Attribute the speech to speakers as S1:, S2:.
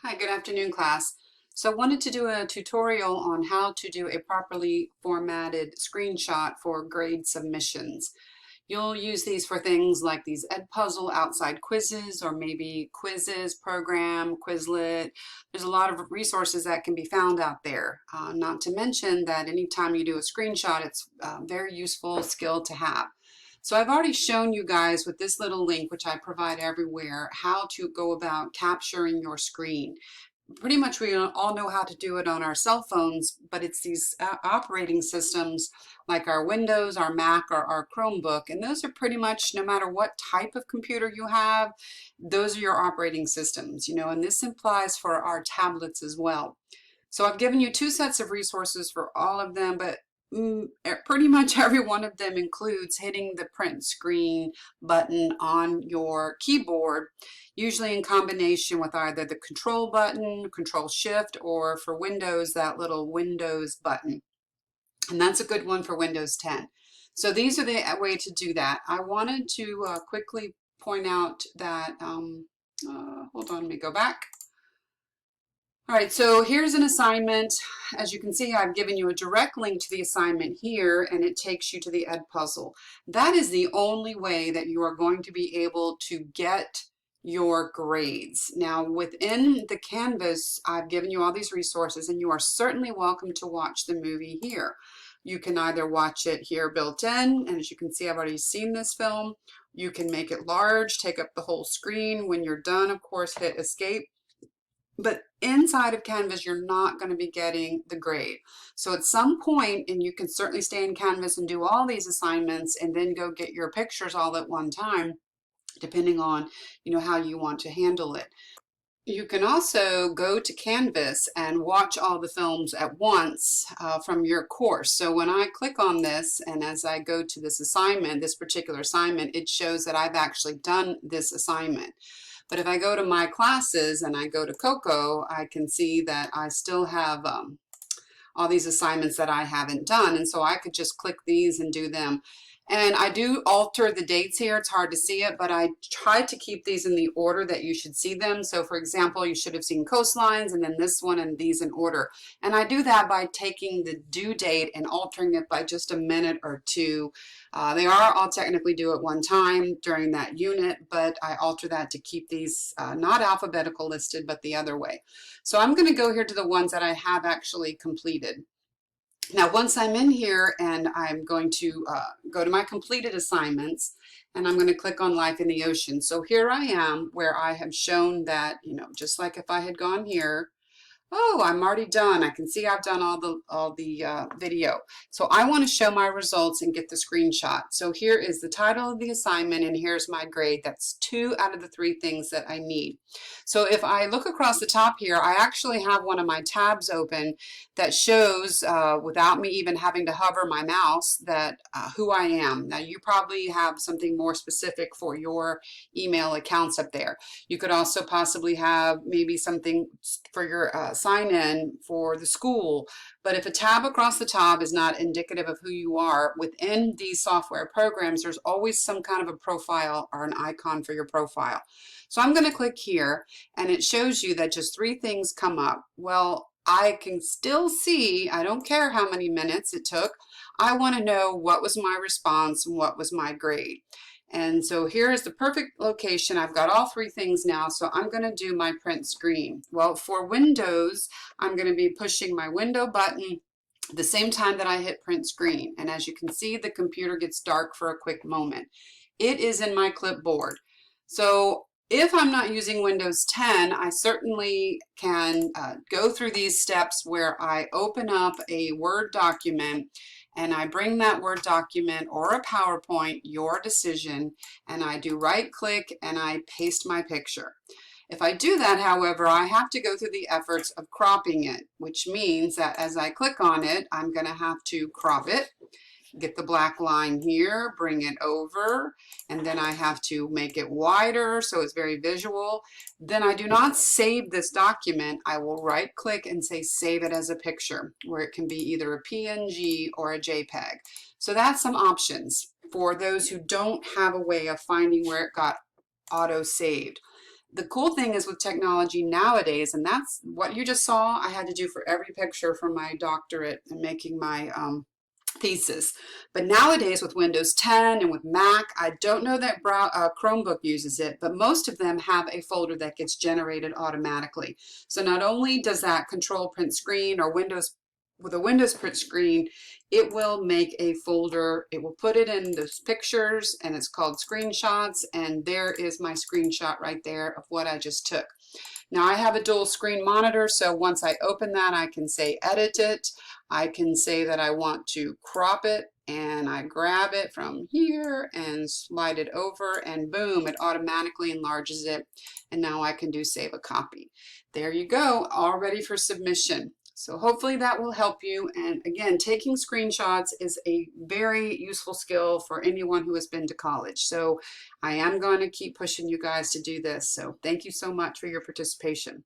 S1: Hi, good afternoon, class. So I wanted to do a tutorial on how to do a properly formatted screenshot for grade submissions. You'll use these for things like these Edpuzzle outside quizzes or maybe quizzes, program, Quizlet. There's a lot of resources that can be found out there. Not to mention that anytime you do a screenshot, it's a very useful skill to have. So I've already shown you guys with this little link, which I provide everywhere, how to go about capturing your screen. Pretty much we all know how to do it on our cell phones, but it's these operating systems like our Windows, our Mac, or our Chromebook, and those are pretty much, no matter what type of computer you have, those are your operating systems, and this applies for our tablets as well. So I've given you two sets of resources for all of them, but pretty much every one of them includes hitting the print screen button on your keyboard, usually in combination with either the control button, control shift, or for Windows, that little Windows button. And that's a good one for Windows 10. So these are the way to do that. I wanted to quickly point out that, hold on, let me go back. All right, so here's an assignment. As you can see, I've given you a direct link to the assignment here, and it takes you to the Edpuzzle. That is the only way that you are going to be able to get your grades. Now, within the Canvas, I've given you all these resources, and you are certainly welcome to watch the movie here. You can either watch it here built in, and as you can see, I've already seen this film. You can make it large, take up the whole screen. When you're done, of course, hit escape. But inside of Canvas, you're not going to be getting the grade. So at some point, and you can certainly stay in Canvas and do all these assignments and then go get your pictures all at one time, depending on, how you want to handle it. You can also go to Canvas and watch all the films at once from your course. So when I click on this, and as I go to this assignment, this particular assignment, it shows that I've actually done this assignment. But if I go to my classes and I go to Coco, I can see that I still have all these assignments that I haven't done. And so I could just click these and do them. And I do alter the dates here. It's hard to see it, but I tried to keep these in the order that you should see them. So for example, you should have seen coastlines and then this one and these in order. And I do that by taking the due date and altering it by just a minute or two. They are all technically due at one time during that unit, but I alter that to keep these not alphabetical listed, but the other way. So I'm going to go here to the ones that I have actually completed. Now, once I'm in here and I'm going to go to my completed assignments, and I'm going to click on Life in the Ocean. So here I am where I have shown that, just like if I had gone here, oh, I'm already done. I can see I've done all the video. So I want to show my results and get the screenshot. So here is the title of the assignment, and here's my grade. That's 2 out of the 3 things that I need. So if I look across the top here, I actually have one of my tabs open that shows, without me even having to hover my mouse, that who I am. Now you probably have something more specific for your email accounts up there. You could also possibly have maybe something for your sign in for the school. But if a tab across the top is not indicative of who you are, within these software programs, there's always some kind of a profile or an icon for your profile. So I'm going to click here and it shows you that just 3 things come up. Well, I can still see, I don't care how many minutes it took. I want to know what was my response and what was my grade. And so here is the perfect location. I've got all 3 things now, so I'm going to do my print screen. Well, for Windows, I'm going to be pushing my window button at the same time that I hit print screen. And as you can see, the computer gets dark for a quick moment. It is in my clipboard. So if I'm not using Windows 10, I certainly can go through these steps where I open up a Word document and I bring that Word document or a PowerPoint, your decision, and I do right click and I paste my picture. If I do that, however, I have to go through the efforts of cropping it, which means that as I click on it, I'm going to have to crop it. Get the black line here, bring it over, and then I have to make it wider so it's very visual. Then I do not save this document. I will right click and say save it as a picture, where it can be either a PNG or a JPEG. So that's some options for those who don't have a way of finding where it got auto saved. The cool thing is with technology nowadays, and that's what you just saw, I had to do for every picture for my doctorate and making my thesis. But nowadays with Windows 10 and with Mac, I don't know that Chromebook uses it, but most of them have a folder that gets generated automatically. So not only does that control print screen or Windows with a Windows print screen, it will make a folder, it will put it in those pictures, and it's called screenshots, and there is my screenshot right there of what I just took. Now I have a dual screen monitor, so once I open that, I can say edit it. I can say that I want to crop it, and I grab it from here and slide it over, and boom, it automatically enlarges it. And now I can do save a copy. There you go, all ready for submission. So hopefully that will help you. And again, taking screenshots is a very useful skill for anyone who has been to college. So I am going to keep pushing you guys to do this. So thank you so much for your participation.